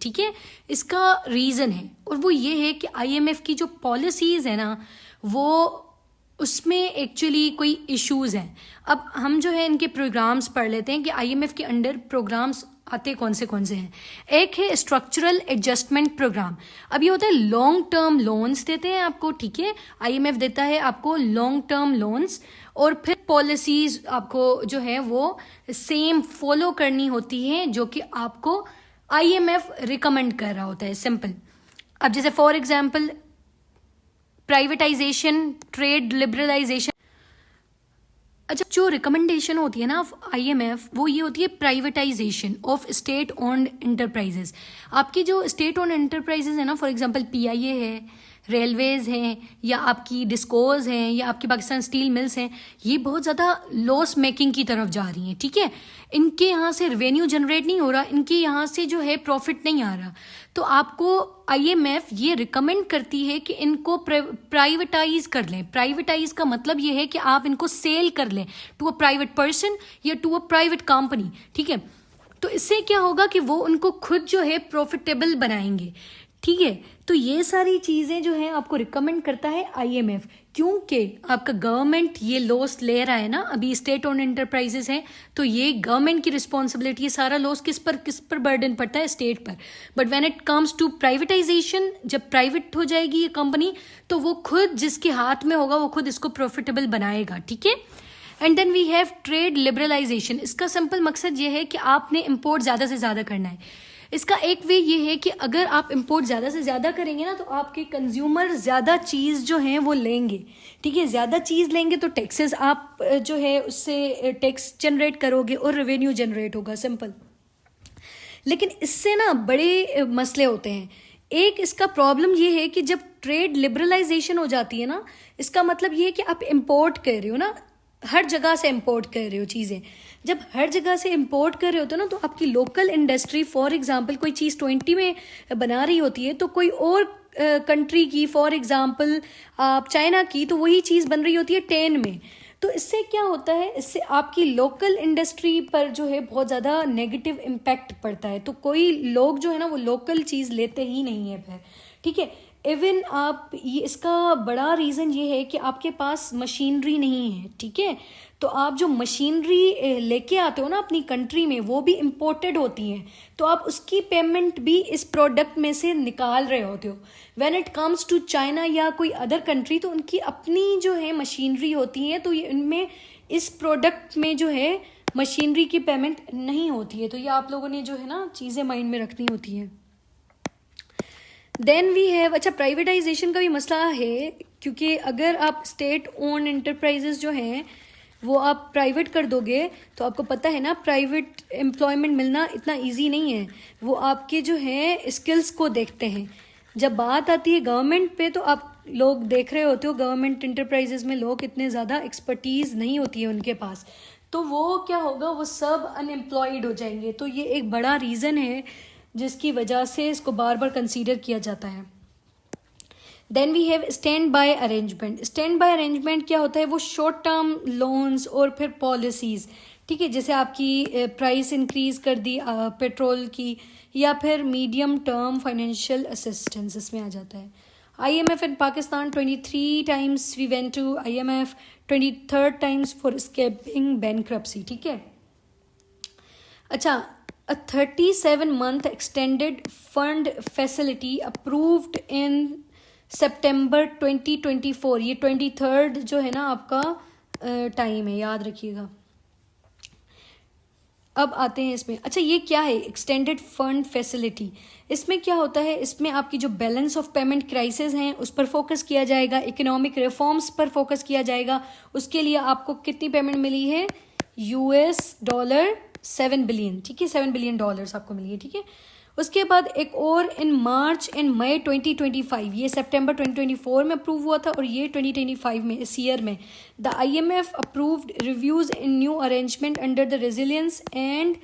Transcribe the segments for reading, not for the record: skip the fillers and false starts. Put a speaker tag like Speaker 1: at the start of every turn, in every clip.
Speaker 1: ठीक है, इसका रीज़न है और वो ये है कि आईएमएफ की जो पॉलिसीज़ है ना वो उसमें एक्चुअली कोई इश्यूज़ हैं। अब हम जो है इनके प्रोग्राम्स पढ़ लेते हैं कि आईएमएफ के अंडर प्रोग्राम्स आते कौन से हैं। एक है स्ट्रक्चरल एडजस्टमेंट प्रोग्राम। अब ये होता है लॉन्ग टर्म लोन्स देते हैं आपको, ठीक है, आईएमएफ देता है आपको लॉन्ग टर्म लोन्स और फिर पॉलिसीज आपको जो है वो सेम फॉलो करनी होती है जो कि आपको आईएमएफ रिकमेंड कर रहा होता है, सिंपल। अब जैसे for example privatization, trade liberalization. अच्छा, जो रिकमेंडेशन होती है ना आईएमएफ वो ये होती है privatisation of state owned enterprises. आपकी जो स्टेट ओन्ड एंटरप्राइजेस है ना, फॉर एग्जांपल पीआईए है, रेलवेज हैं, या आपकी डिस्कोज हैं, या आपकी पाकिस्तान स्टील मिल्स हैं, ये बहुत ज़्यादा लॉस मेकिंग की तरफ जा रही हैं, ठीक है। इनके यहाँ से रेवेन्यू जनरेट नहीं हो रहा, इनके यहाँ से जो है प्रॉफिट नहीं आ रहा, तो आपको आईएमएफ ये रिकमेंड करती है कि इनको प्राइवेटाइज कर लें। प्राइवेटाइज का मतलब ये है कि आप इनको सेल कर लें टू अ प्राइवेट पर्सन या टू अ प्राइवेट कंपनी, ठीक है। तो इससे क्या होगा कि वो उनको खुद जो है प्रॉफिटेबल बनाएंगे, ठीक है। तो ये सारी चीज़ें जो है आपको रिकमेंड करता है आईएमएफ, क्योंकि आपका गवर्नमेंट ये लॉस ले रहा है ना, अभी स्टेट ओन्ड एंटरप्राइजेस हैं तो ये गवर्नमेंट की रिस्पॉन्सिबिलिटी है, सारा लॉस किस पर बर्डन पड़ता है, स्टेट पर। But when it comes to privatization, जब प्राइवेट हो जाएगी ये कंपनी तो वो खुद जिसके हाथ में होगा वो खुद इसको प्रॉफिटेबल बनाएगा, ठीक है। And then we have trade liberalization. इसका सिंपल मकसद ये है कि आपने इम्पोर्ट ज़्यादा से ज़्यादा करना है। इसका एक वे ये है कि अगर आप इंपोर्ट ज़्यादा से ज़्यादा करेंगे ना तो आपके कंज्यूमर ज़्यादा चीज़ जो है वो लेंगे, ठीक है। ज़्यादा चीज़ लेंगे तो टैक्सेस आप जो है उससे टैक्स जनरेट करोगे और रेवेन्यू जनरेट होगा, सिंपल। लेकिन इससे ना बड़े मसले होते हैं। एक इसका प्रॉब्लम ये है कि जब ट्रेड लिबरलाइजेशन हो जाती है ना, इसका मतलब ये है कि आप इंपोर्ट कर रहे हो ना, हर जगह से इंपोर्ट कर रहे हो चीज़ें। जब हर जगह से इंपोर्ट कर रहे होते हो ना तो आपकी लोकल इंडस्ट्री, फॉर एग्जांपल कोई चीज़ 20 में बना रही होती है तो कोई और कंट्री की, फॉर एग्जांपल आप चाइना की, तो वही चीज़ बन रही होती है 10 में। तो इससे क्या होता है, इससे आपकी लोकल इंडस्ट्री पर जो है बहुत ज़्यादा नेगेटिव इम्पैक्ट पड़ता है। तो कोई लोग जो है ना वो लोकल चीज़ लेते ही नहीं है फिर, ठीक है। इवन आप ये, इसका बड़ा रीज़न ये है कि आपके पास मशीनरी नहीं है, ठीक है। तो आप जो मशीनरी लेके आते हो ना अपनी कंट्री में वो भी इम्पोर्टेड होती हैं, तो आप उसकी पेमेंट भी इस प्रोडक्ट में से निकाल रहे होते हो। When it comes to China या कोई अदर कंट्री तो उनकी अपनी जो है मशीनरी होती है, तो ये इनमें इस प्रोडक्ट में जो है मशीनरी की पेमेंट नहीं होती है। तो ये आप लोगों ने जो है ना चीज़ें माइंड में रखनी होती हैं। देन वी हैव, अच्छा प्राइवेटाइजेशन का भी मसला है, क्योंकि अगर आप स्टेट ओन एंटरप्राइजेस जो हैं वो आप प्राइवेट कर दोगे तो आपको पता है ना प्राइवेट एम्प्लॉयमेंट मिलना इतना इजी नहीं है, वो आपके जो है स्किल्स को देखते हैं। जब बात आती है गवर्नमेंट पे तो आप लोग देख रहे होते हो गवर्नमेंट एंटरप्राइजेस में लोग इतने ज़्यादा एक्सपर्टीज़ नहीं होती है उनके पास, तो वो क्या होगा, वो सब अनएम्प्लॉयड हो जाएंगे। तो ये एक बड़ा रीज़न है जिसकी वजह से इसको बार बार कंसीडर किया जाता है। Then we have standby arrangement. Standby arrangement क्या होता है, वो शॉर्ट टर्म लोन्स और फिर पॉलिसीज़, ठीक है, जैसे आपकी प्राइस इंक्रीज कर दी पेट्रोल की, या फिर मीडियम टर्म फाइनेंशियल असिस्टेंस इसमें आ जाता है। IMF in Pakistan 23 times we went to IMF, 23rd times for escaping bankruptcy, ठीक है। अच्छा, a 37-month extended fund facility approved in September 2024, ये 23rd जो है ना आपका टाइम है, याद रखिएगा। अब आते हैं इसमें, अच्छा ये क्या है एक्सटेंडेड फंड फैसिलिटी, इसमें क्या होता है, इसमें आपकी जो बैलेंस ऑफ पेमेंट क्राइसिस हैं उस पर फोकस किया जाएगा, इकोनॉमिक रिफॉर्म्स पर फोकस किया जाएगा। उसके लिए आपको कितनी पेमेंट मिली है, $7 बिलियन, ठीक है, $7 बिलियन आपको मिली है, ठीक है। उसके बाद एक और इन मार्च एंड मई 2025, ये सितंबर 2024 में अप्रूव हुआ था और ये 2025 में, इस ईयर में, the IMF approved reviews in new arrangement under the resilience and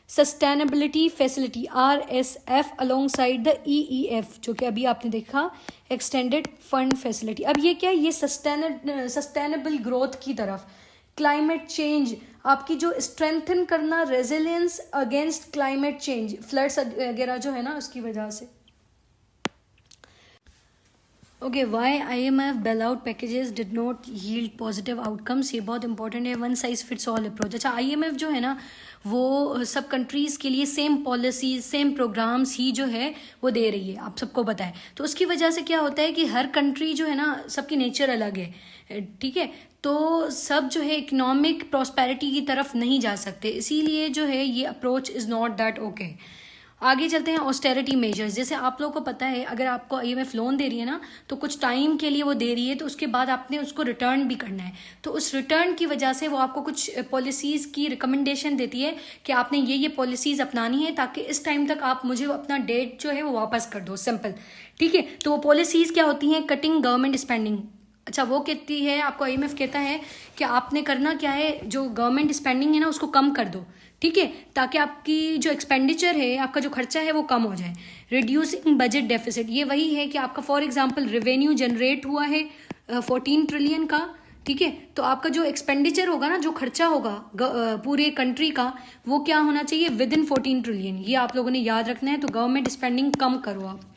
Speaker 1: sustainability facility RSF alongside the EEF, जो कि अभी आपने देखा एक्सटेंडेड फंड फैसिलिटी। अब ये क्या है, ये सस्टेनेबल ग्रोथ की तरफ, क्लाइमेट चेंज, आपकी जो स्ट्रेंथन करना resilience against climate change, floods वगैरह जो है ना उसकी वजह से। Okay, why IMF bail out packages did not yield positive outcomes, ये बहुत इंपॉर्टेंट है। One size fits all approach. अच्छा, IMF जो है ना वो सब कंट्रीज़ के लिए सेम पॉलिसीज सेम प्रोग्राम्स ही जो है वो दे रही है, आप सबको पता है। तो उसकी वजह से क्या होता है कि हर कंट्री जो है ना सबकी नेचर अलग है, ठीक है। तो सब जो है इकोनॉमिक प्रॉस्पेरिटी की तरफ नहीं जा सकते, इसीलिए जो है ये approach is not that okay. आगे चलते हैं ऑस्टेरिटी मेजर्स। जैसे आप लोगों को पता है अगर आपको IMF लोन दे रही है ना तो कुछ टाइम के लिए वो दे रही है, तो उसके बाद आपने उसको रिटर्न भी करना है। तो उस रिटर्न की वजह से वो आपको कुछ पॉलिसीज़ की रिकमेंडेशन देती है कि आपने ये पॉलिसीज़ अपनानी है ताकि इस टाइम तक आप मुझे अपना डेट जो है वो वापस कर दो, सिंपल, ठीक है। तो वो पॉलिसीज़ क्या होती हैं? Cutting government spending. अच्छा, वो कहती है आपको, IMF कहता है कि आपने करना क्या है, जो गवर्नमेंट स्पेंडिंग है ना उसको कम कर दो, ठीक है, ताकि आपकी जो एक्सपेंडिचर है, आपका जो खर्चा है वो कम हो जाए। रिड्यूसिंग बजट डेफिसिट, ये वही है कि आपका फॉर एग्जांपल रेवेन्यू जनरेट हुआ है 14 ट्रिलियन का, ठीक है, तो आपका जो एक्सपेंडिचर होगा ना, जो खर्चा होगा पूरे कंट्री का, वो क्या होना चाहिए? With in 14 trillion. ये आप लोगों ने याद रखना है। तो गवर्नमेंट स्पेंडिंग कम करो आप।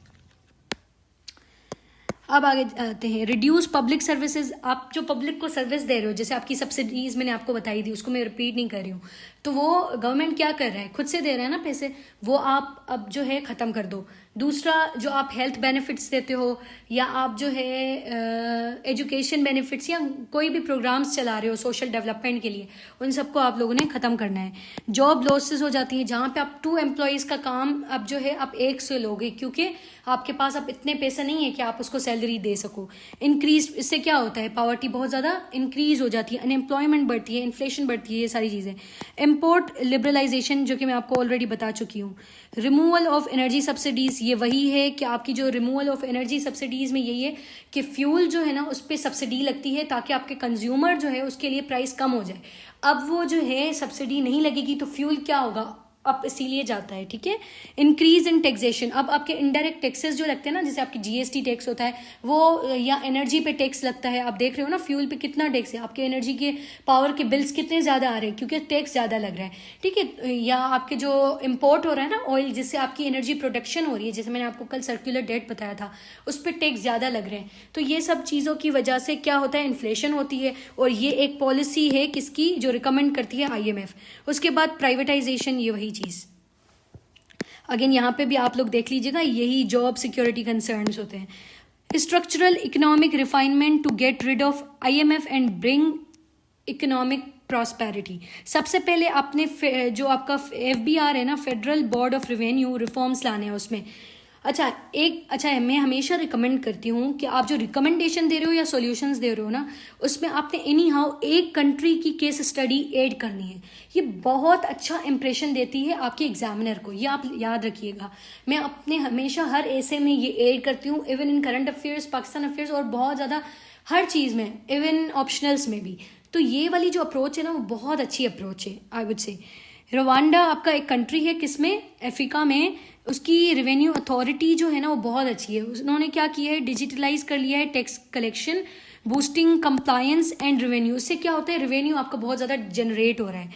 Speaker 1: अब आगे आते हैं, रिड्यूस पब्लिक सर्विसेज। आप जो पब्लिक को सर्विस दे रहे हो, जैसे आपकी सब्सिडीज मैंने आपको बताई थी, उसको मैं रिपीट नहीं कर रही हूँ, तो वो गवर्नमेंट क्या कर रहा है, खुद से दे रहा है ना पैसे, वो आप अब जो है ख़त्म कर दो। दूसरा, जो आप हेल्थ बेनिफिट्स देते हो या आप जो है एजुकेशन बेनिफिट्स या कोई भी प्रोग्राम्स चला रहे हो सोशल डेवलपमेंट के लिए, उन सबको आप लोगों ने ख़त्म करना है। जॉब लॉसेस हो जाती है, जहाँ पे आप 2 एम्प्लॉयज़ का काम अब जो है आप 1 से लोगे, क्योंकि आपके पास अब इतने पैसे नहीं है कि आप उसको सैलरी दे सको। इंक्रीज, इससे क्या होता है, पावर्टी बहुत ज़्यादा इंक्रीज हो जाती है, अनएम्प्लॉयमेंट बढ़ती है, इन्फ्लेशन बढ़ती है, ये सारी चीज़ें। इम्पोर्ट लिबरलाइजेशन, जो कि मैं आपको ऑलरेडी बता चुकी हूँ। रिमूवल ऑफ एनर्जी सब्सिडीज़, ये वही है कि आपकी जो रिमूवल ऑफ एनर्जी सब्सिडीज़ में यही है कि फ्यूल जो है ना उस पर सब्सिडी लगती है ताकि आपके कंज्यूमर जो है उसके लिए प्राइस कम हो जाए। अब वो जो है सब्सिडी नहीं लगेगी तो फ्यूल क्या होगा, अब इसीलिए जाता है, ठीक है। इंक्रीज इन टैक्सेशन, अब आपके इनडायरेक्ट टैक्सेस जो लगते हैं ना, जैसे आपकी GST टैक्स होता है वो, या एनर्जी पे टैक्स लगता है। आप देख रहे हो ना फ्यूल पे कितना टैक्स है, आपके एनर्जी के पावर के बिल्स कितने ज़्यादा आ रहे हैं क्योंकि टैक्स ज़्यादा लग रहा है, ठीक है। या आपके जो इम्पोर्ट हो रहा है ना ऑयल, जिससे आपकी एनर्जी प्रोडक्शन हो रही है, जैसे मैंने आपको कल सर्कुलर डेट बताया था, उस पर टैक्स ज़्यादा लग रहे हैं। तो ये सब चीज़ों की वजह से क्या होता है, इन्फ्लेशन होती है। और ये एक पॉलिसी है किसकी, जो रिकमेंड करती है IMF। उसके बाद प्राइवेटाइजेशन, ये वही चीज़। अगेन यहाँ पे भी आप लोग देख लीजिएगा, यही जॉब सिक्योरिटी कंसर्न्स होते हैं। Structural economic refinement to get rid of IMF and bring economic prosperity. सबसे पहले आपने जो आपका FBR है ना, federal board of revenue, reforms लाने हैं उसमें। अच्छा मैं हमेशा रिकमेंड करती हूँ कि आप जो रिकमेंडेशन दे रहे हो या सॉल्यूशंस दे रहे हो ना, उसमें आपने एनी हाउ एक कंट्री की केस स्टडी ऐड करनी है। ये बहुत अच्छा इंप्रेशन देती है आपके एग्जामिनर को, ये आप याद रखिएगा। मैं अपने हमेशा हर ऐसे में ये ऐड करती हूँ, even in current affairs, Pakistan affairs, और बहुत ज़्यादा हर चीज़ में, इवन ऑप्शनल्स में भी। तो ये वाली जो अप्रोच है ना वो बहुत अच्छी अप्रोच है, आई वुड से। रवांडा आपका एक कंट्री है, किसमें, अफ्रीका में। उसकी रेवेन्यू अथॉरिटी जो है ना वो बहुत अच्छी है। उन्होंने क्या किया है, डिजिटलाइज कर लिया है tax collection, boosting compliance and revenue. इससे क्या होता है, रेवेन्यू आपका बहुत ज़्यादा जनरेट हो रहा है।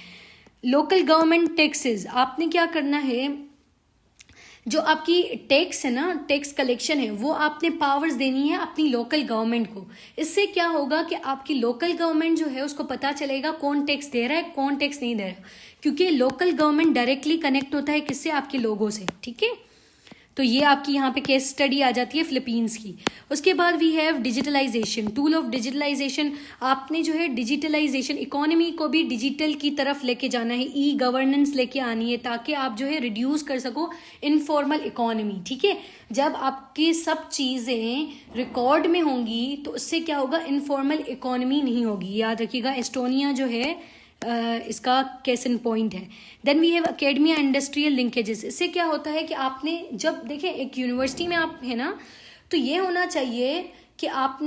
Speaker 1: लोकल गवर्नमेंट टैक्सेस, आपने क्या करना है, जो आपकी टैक्स है ना, टैक्स कलेक्शन है, वो आपने पावर्स देनी है अपनी लोकल गवर्नमेंट को। इससे क्या होगा कि आपकी लोकल गवर्नमेंट जो है उसको पता चलेगा कौन टैक्स दे रहा है, कौन टैक्स नहीं दे रहा है, क्योंकि लोकल गवर्नमेंट डायरेक्टली कनेक्ट होता है किससे, आपके लोगों से, ठीक है। तो ये आपकी यहाँ पे केस स्टडी आ जाती है फिलीपींस की। उसके बाद we have digitalization, tool of digitalization. आपने जो है डिजिटलाइजेशन, इकोनॉमी को भी डिजिटल की तरफ लेके जाना है, गवर्नेंस लेके आनी है, ताकि आप जो है रिड्यूस कर सको इनफॉर्मल इकोनॉमी, ठीक है। जब आपकी सब चीज़ें रिकॉर्ड में होंगी तो उससे क्या होगा, इनफॉर्मल इकोनॉमी नहीं होगी, याद रखिएगा। एस्टोनिया जो है इसका केस इन पॉइंट है। Then we have academia industrial linkages. इससे क्या होता है कि आपने जब देखें एक यूनिवर्सिटी में आप है ना, तो ये होना चाहिए कि आप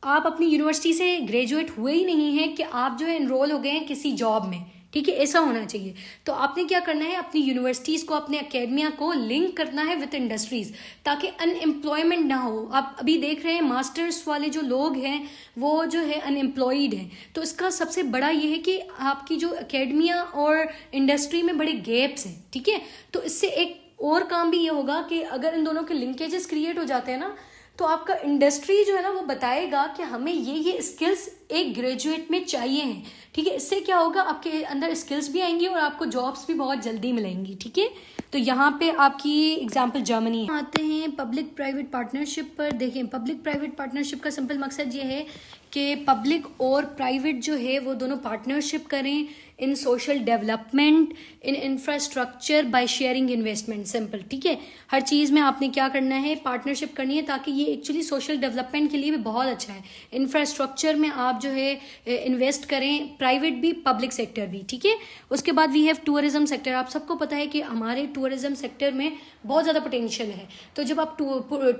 Speaker 1: अपनी यूनिवर्सिटी से ग्रेजुएट हुए ही नहीं है कि आप जो है इनरोल हो गए हैं किसी जॉब में, ठीक है, ऐसा होना चाहिए। तो आपने क्या करना है, अपनी यूनिवर्सिटीज़ को, अपने अकेडमिया को लिंक करना है विद इंडस्ट्रीज, ताकि अनएम्प्लॉयमेंट ना हो। आप अभी देख रहे हैं मास्टर्स वाले जो लोग हैं वो जो है अनएम्प्लॉयड हैं। तो इसका सबसे बड़ा ये है कि आपकी जो अकेडमिया और इंडस्ट्री में बड़े गैप्स हैं, ठीक है। तो इससे एक और काम भी ये होगा कि अगर इन दोनों के लिंकेजेस क्रिएट हो जाते हैं ना, तो आपका इंडस्ट्री जो है ना वो बताएगा कि हमें ये स्किल्स एक ग्रेजुएट में चाहिए हैं, ठीक है। इससे क्या होगा, आपके अंदर स्किल्स भी आएंगी और आपको जॉब्स भी बहुत जल्दी मिलेंगी, ठीक है। तो यहाँ पे आपकी एग्जांपल जर्मनी है। आते हैं पब्लिक प्राइवेट पार्टनरशिप पर। देखें, पब्लिक प्राइवेट पार्टनरशिप का सिंपल मकसद ये है कि पब्लिक और प्राइवेट जो है वो दोनों पार्टनरशिप करें in social development, in infrastructure, by sharing investment. Simple, ठीक है। हर चीज़ में आपने क्या करना है, पार्टनरशिप करनी है, ताकि ये एक्चुअली सोशल डेवलपमेंट के लिए भी बहुत अच्छा है। इंफ्रास्ट्रक्चर में आप जो है इन्वेस्ट करें, प्राइवेट भी पब्लिक सेक्टर भी, ठीक है। उसके बाद वी हैव टूरिज्म सेक्टर। आप सबको पता है कि हमारे टूरिज्म सेक्टर में बहुत ज़्यादा पोटेंशियल है। तो जब आप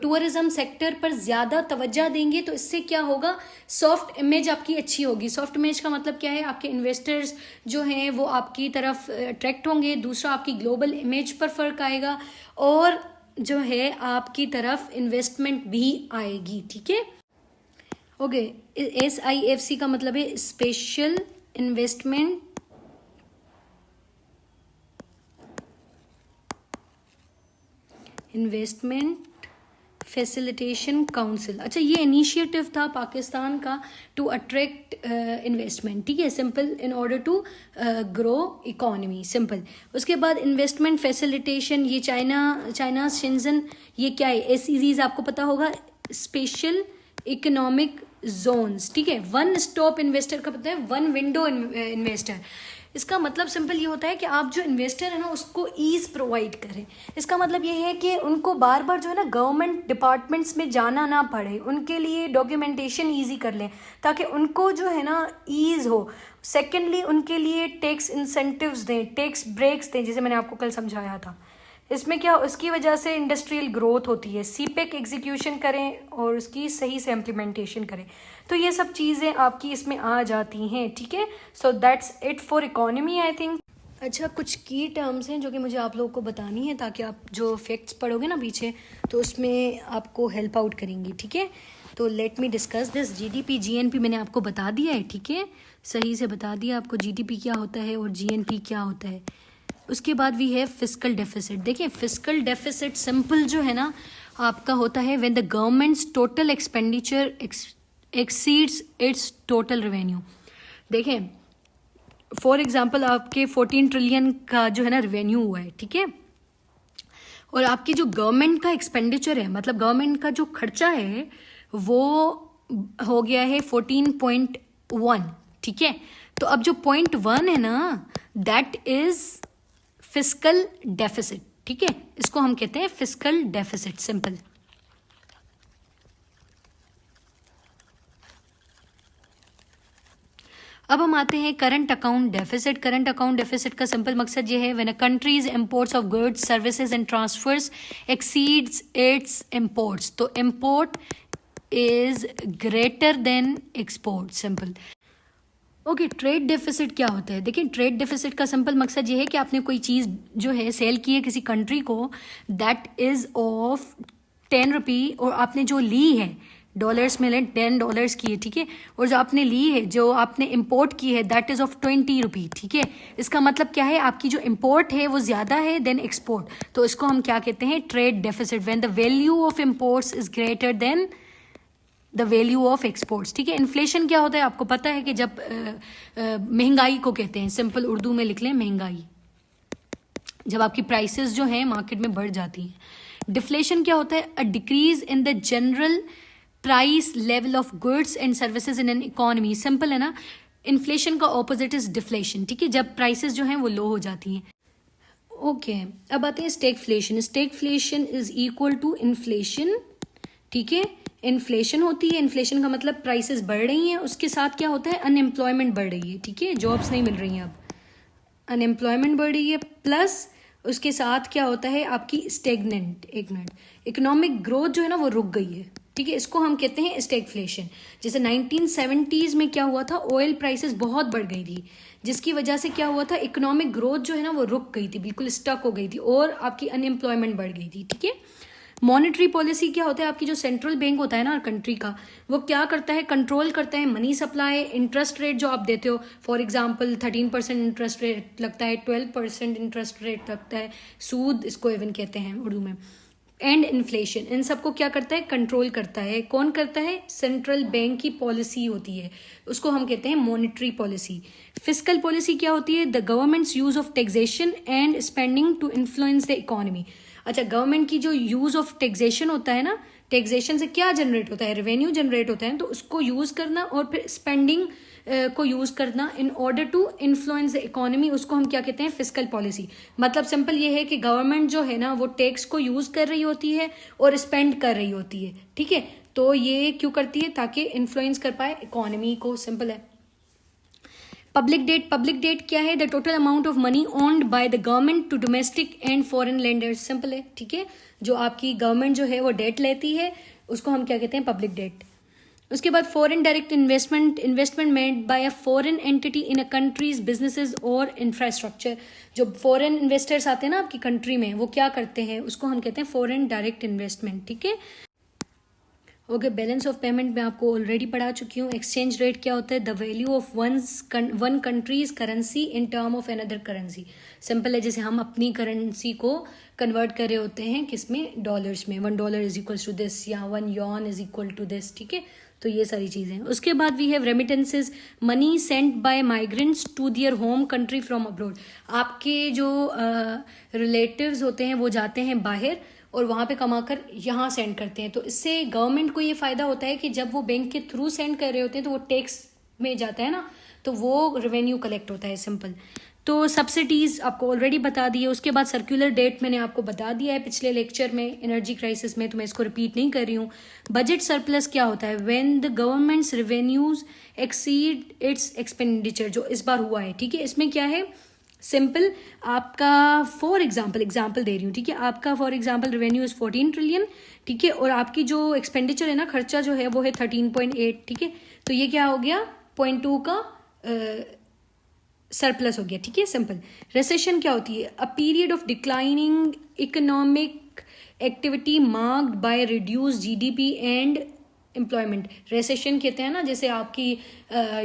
Speaker 1: टूरिज्म सेक्टर पर ज़्यादा तवज्जो देंगे तो इससे क्या होगा, सॉफ्ट इमेज आपकी अच्छी होगी। सॉफ्ट इमेज का मतलब क्या है, आपके इन्वेस्टर्स जो हैं वो आपकी तरफ अट्रैक्ट होंगे। दूसरा, आपकी ग्लोबल इमेज पर फर्क आएगा और जो है आपकी तरफ इन्वेस्टमेंट भी आएगी, ठीक है। ओके, SIFC का मतलब है स्पेशल इन्वेस्टमेंट फैसिलिटेशन काउंसिल। अच्छा, ये इनिशिएटिव था पाकिस्तान का टू अट्रैक्ट इन्वेस्टमेंट, ठीक है। Simple, in order to grow economy, simple. उसके बाद इन्वेस्टमेंट फैसिलिटेशन, ये चाइना शेंजन, ये क्या है, SEZs आपको पता होगा, स्पेशल इकोनॉमिक जोन्स, ठीक है। वन स्टॉप इन्वेस्टर का पता है, वन विंडो इन्वेस्टर। इसका मतलब सिंपल ये होता है कि आप जो इन्वेस्टर है ना उसको ईज प्रोवाइड करें। इसका मतलब ये है कि उनको बार बार जो है ना गवर्नमेंट डिपार्टमेंट्स में जाना ना पड़े, उनके लिए डॉक्यूमेंटेशन ईजी कर लें ताकि उनको जो है ना ईज हो। सेकेंडली, उनके लिए टैक्स इंसेंटिव्स दें, टैक्स ब्रेक्स दें, जैसे मैंने आपको कल समझाया था। इसमें क्या, उसकी वजह से इंडस्ट्रियल ग्रोथ होती है। CPEC एग्जीक्यूशन करें और उसकी सही से इम्प्लीमेंटेशन करें। तो ये सब चीज़ें आपकी इसमें आ जाती हैं, ठीक है। So that's it for economy, I think. अच्छा, कुछ की टर्म्स हैं जो कि मुझे आप लोगों को बतानी है, ताकि आप जो फैक्ट्स पढ़ोगे ना पीछे तो उसमें आपको हेल्प आउट करेंगी, ठीक है। तो let me discuss this. GDP GNP मैंने आपको बता दिया है, ठीक है, सही से बता दिया आपको GDP क्या होता है और GNP क्या होता है। उसके बाद वी हैव फिस्कल डेफिसिट। देखिए, फिस्कल डेफिसिट सिंपल जो है ना आपका होता है when the governments total expenditure exceeds its total revenue. देखें, फॉर एग्जांपल आपके 14 ट्रिलियन का जो है ना रेवेन्यू हुआ है, ठीक है, और आपकी जो गवर्नमेंट का एक्सपेंडिचर है, मतलब गवर्नमेंट का जो खर्चा है वो हो गया है 14.1, ठीक है। तो अब जो 0.1 है ना, दैट इज फिस्कल डेफिसिट, ठीक है। इसको हम कहते हैं फिस्कल डेफिसिट, सिंपल। अब हम आते हैं current account deficit. Current account deficit का सिंपल मकसद ये है when a countries imports of goods, services and transfers exceeds its imports. तो import is greater than export, simple. Okay, trade deficit क्या होता है? देखिए, ट्रेड डेफिसिट का सिंपल मकसद ये है कि आपने कोई चीज़ जो है सेल की है किसी कंट्री को, दैट इज ऑफ 10 रुपी, और आपने जो ली है डॉलर्स में लें, $10 की है, ठीक है, और जो आपने ली है, जो आपने इंपोर्ट की है, दैट इज ऑफ 20 रुपी, ठीक है। इसका मतलब क्या है, आपकी जो इंपोर्ट है वो ज़्यादा है देन एक्सपोर्ट। तो इसको हम क्या कहते हैं, trade deficit, when the value of imports is greater then the value of exports, ठीक है। इन्फ्लेशन क्या होता है, आपको पता है कि जब महंगाई को कहते हैं, सिंपल उर्दू में लिख लें महंगाई, जब आपकी प्राइसेस जो हैं मार्केट में बढ़ जाती हैं। डिफ्लेशन क्या होता है, a decrease in the general price level of goods and services in an economy. Simple है ना, इन्फ्लेशन का ऑपोजिट इज डिफ्लेशन, ठीक है, जब प्राइसेस जो हैं वो लो हो जाती हैं। ओके, अब आते हैं stagflation. Stagflation is equal to inflation, ठीक है। इन्फ्लेशन होती है, इन्फ्लेशन का मतलब प्राइसेस बढ़ रही हैं, उसके साथ क्या होता है, अनएम्प्लॉयमेंट बढ़ रही है, ठीक है, जॉब्स नहीं मिल रही हैं, अब अनएम्प्लॉयमेंट बढ़ रही है, प्लस उसके साथ क्या होता है आपकी स्टेगनेंट, एक मिनट, इकोनॉमिक ग्रोथ जो है ना वो रुक गई है, ठीक है, इसको हम कहते हैं स्टैगफ्लेशन। जैसे 1970s में क्या हुआ था, ऑयल प्राइसेस बहुत बढ़ गई थी, जिसकी वजह से क्या हुआ था, इकोनॉमिक ग्रोथ जो है ना वो रुक गई थी, बिल्कुल स्टक हो गई थी, और आपकी अनएम्प्लॉयमेंट बढ़ गई थी। ठीक है, मॉनेटरी पॉलिसी क्या होता है, आपकी जो सेंट्रल बैंक होता है ना कंट्री का, वो क्या करता है, कंट्रोल करता है मनी सप्लाई, इंटरेस्ट रेट जो आप देते हो, फॉर एग्जांपल 13% इंटरेस्ट रेट लगता है, 12% इंटरेस्ट रेट लगता है, सूद इसको इवन कहते हैं उर्दू में, एंड इन्फ्लेशन, इन सबको क्या करता है, कंट्रोल करता है। कौन करता है, सेंट्रल बैंक की पॉलिसी होती है, उसको हम कहते हैं मॉनेटरी पॉलिसी। फिस्कल पॉलिसी क्या होती है, the government's use of taxation and spending to influence the economy. अच्छा, गवर्नमेंट की जो यूज ऑफ टैक्सेशन होता है ना, टैक्सेशन से क्या जनरेट होता है, रेवेन्यू जनरेट होता है, तो उसको यूज करना और फिर स्पेंडिंग को यूज करना in order to influence the economy, उसको हम क्या कहते हैं, फिस्कल पॉलिसी। मतलब सिंपल ये है कि गवर्नमेंट जो है ना वो टैक्स को यूज कर रही होती है और स्पेंड कर रही होती है। ठीक है, तो ये क्यों करती है, ताकि इन्फ्लुएंस कर पाए इकोनॉमी को, सिंपल है। पब्लिक डेट क्या है, the total amount of money owned by the government to domestic and foreign lenders, simple है। ठीक है, जो आपकी गवर्नमेंट जो है वो डेट लेती है, उसको हम क्या कहते हैं, पब्लिक डेट। उसके बाद foreign direct investment made by a foreign entity in a countries businesses और इंफ्रास्ट्रक्चर। जो फॉरेन इन्वेस्टर्स आते हैं ना आपकी कंट्री में, वो क्या करते हैं, उसको हम कहते हैं फॉरेन डायरेक्ट इन्वेस्टमेंट। ठीक है, ओके, बैलेंस ऑफ पेमेंट मैं आपको ऑलरेडी पढ़ा चुकी हूँ। एक्सचेंज रेट क्या होता है, the value of one countries currency in term of another currency. Simple है, जैसे हम अपनी करेंसी को कन्वर्ट कर रहे होते हैं किसमें, डॉलर्स में, $1 इज इक्वल टू दिस, या 1 yuan is equal to this. ठीक है, तो ये सारी चीजें। उसके बाद we have remittances, money sent by migrants to their home country from abroad. आपके जो रिलेटिव्स होते हैं वो जाते हैं बाहर और वहाँ पे कमाकर यहाँ सेंड करते हैं, तो इससे गवर्नमेंट को ये फायदा होता है कि जब वो बैंक के थ्रू सेंड कर रहे होते हैं तो वो टैक्स में जाता है ना, तो वो रेवेन्यू कलेक्ट होता है, सिंपल। तो सब्सिडीज आपको ऑलरेडी बता दी है। उसके बाद सर्कुलर डेट मैंने आपको बता दिया है पिछले लेक्चर में एनर्जी क्राइसिस में, तो मैं इसको रिपीट नहीं कर रही हूँ। बजट सरप्लस क्या होता है, when the governments revenues exceed it's expenditure, जो इस बार हुआ है। ठीक है, इसमें क्या है, सिंपल, आपका फॉर एग्जाम्पल दे रही हूँ। ठीक है, आपका for example revenue is 14 trillion. ठीक है, और आपकी जो एक्सपेंडिचर है ना, खर्चा जो है वो है 13.8। ठीक है, तो ये क्या हो गया, 0.2 का सरप्लस हो गया। ठीक है, सिंपल। रिसेशन क्या होती है, a period of declining economic activity marked by reduce GDP and employment. Recession कहते हैं ना, जैसे आपकी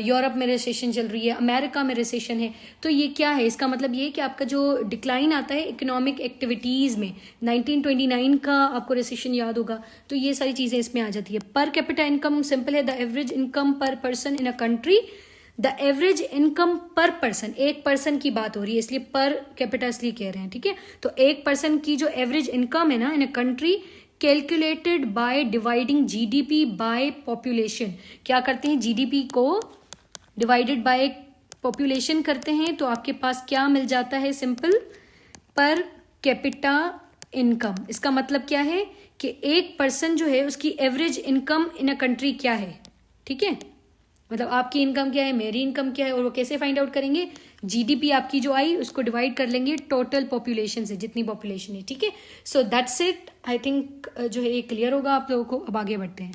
Speaker 1: यूरोप में रिसेशन चल रही है, अमेरिका में रिसेशन है, तो ये क्या है, इसका मतलब ये है कि आपका जो डिक्लाइन आता है इकोनॉमिक एक्टिविटीज में, 1929 का आपको रिसेशन याद होगा, तो ये सारी चीजें इसमें आ जाती है। पर कैपिटा इनकम सिंपल है, द एवरेज इनकम पर person in a country, the average income पर पर्सन, एक पर्सन की बात हो रही है इसलिए पर कैपिटा इसलिए कह रहे हैं। ठीक है, तो एक पर्सन की जो एवरेज इनकम है ना in a country, calculated by dividing GDP by population. क्या करते हैं, जीडीपी को डिवाइडेड बाय पॉपुलेशन करते हैं, तो आपके पास क्या मिल जाता है, सिंपल, पर कैपिटा इनकम। इसका मतलब क्या है कि एक पर्सन जो है उसकी average income in a country क्या है। ठीक है, मतलब आपकी इनकम क्या है, मेरी इनकम क्या है, और वो कैसे फाइंड आउट करेंगे, जीडीपी आपकी जो आई उसको डिवाइड कर लेंगे टोटल पॉपुलेशन से, जितनी पॉपुलेशन है। ठीक है, so that's it. I think जो है ये क्लियर होगा आप लोगों को। अब आगे बढ़ते हैं।